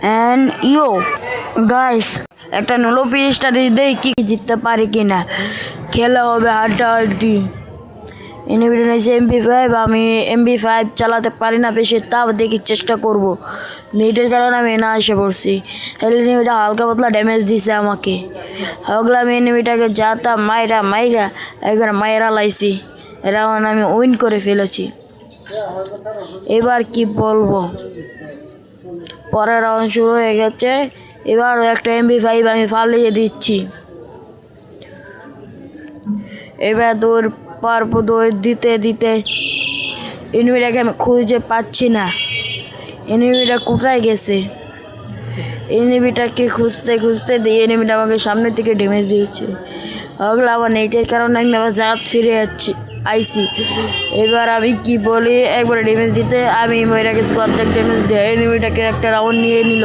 And you guys, একটা নুলো পিসটা দিয়ে কি জিততে পারি কিনা, খেলা হবে হাড্ডাহাড্ডি। এনিমিটা নিয়েছে MP5, আমি MP5 চালাতে পারি না বেশি, তাও দেখি চেষ্টা করবো। নেটের কারণে আমি না এসে পড়ছি। এনিমিটা হালকা পাতলা ড্যামেজ দিছে আমাকে। ওগুলো আমি এনিমিটাকে যাতা মাইরা একবার মাইরা লাইছি। রাউন্ড আমি উইন করে ফেলেছি। এবার কি বলবো, পরের রাউন্ড শুরু হয়ে গেছে। এবার একটা MP5 আমি ফালিয়ে দিচ্ছি। এবার দৌড় পারবো, দৌড় দিতে এনিমিটাকে আমি খুঁজে পাচ্ছি না। এনিমিটা কোথায় গেছে? এনিমিটাকে খুঁজতে দিয়ে এনিমিটা আমাকে সামনের থেকে ড্যামেজ দিয়েছে। ওগুলো আমার নেটের কারণে আমি আবার জাত ফিরে আইছি। এবার আমি কি বলি, একবার ড্যামেজ দিতে আমি ময়রা গেছি, অর্ধেক ড্যামেজ দিয়ে এনিমিটাকে একটা রাউন্ড নিয়ে নিল।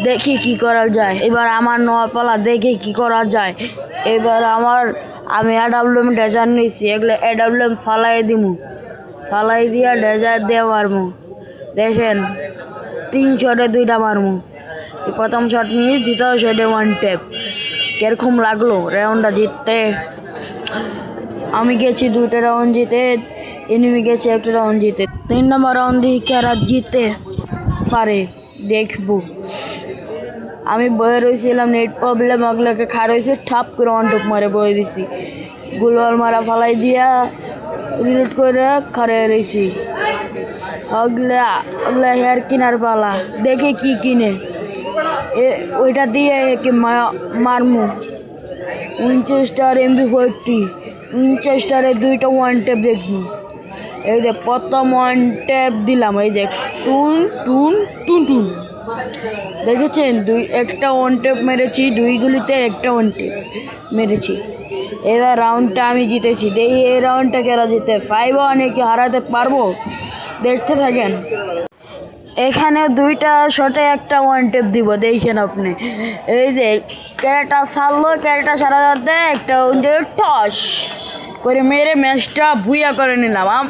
দেখি কি করা যায়। এবার আমার নোয়াপালা, দেখে কি করা যায়। এবার আমি AWM ডেজার নিয়েছি। এগুলো AWM ফালাই দিয়া ডেজার দিয়ে মারমু। দেখেন 3 শটে 2টা মারমু। প্রথম শট নিয়ে দ্বিতীয় শটে 1 ট্যাপ। কিরকম লাগলো রাউন্ডটা জিততে? আমি গেছি 2টা রাউন্ড জিতে, এনিমি গেছে 1টা রাউন্ড জিতে। 3 নম্বর রাউন্ড দিয়ে কারা জিতে পারে দেখবো। আমি বয়ে রয়েছিলাম, নেট প্রবলেম, ওগুলোকে খার হয়েছে, ঠাপ করে অনটপ মারে বয়ে দিছি। গুলওয়াল মারা ফালাই দিয়া রিলোড করে খারে রয়েছি। ওগুলা হেয়ার কিনার পালা, দেখে কি কিনে ওইটা দিয়ে কি মারমু। উইনচেস্টার MP40, উইনচেস্টারে 2টা 1 ট্যাপ দেখবো। এই যে প্রথম 1 ট্যাপ দিলাম, এই যে টুন টুন টুন টুন, দেখেছেন? একটা 1 ট্যাপ মেরেছি, 2 গুলিতে একটা 1 ট্যাপ মেরেছি। এবার রাউন্ডটা আমি জিতেছি। দেখি এই রাউন্ডটা খেলা জিতে 5-1 কি হারাতে পারবো? দেখতে থাকেন। এখানে 2টা শটে একটা 1 ট্যাপ দিব, দেখেন আপনি। এই যে ক্যারেটা ছাড়লো, ক্যারেটা সারা যাতে একটা টস করে মেরে ম্যাচটা ভুইয়া করে নিলাম।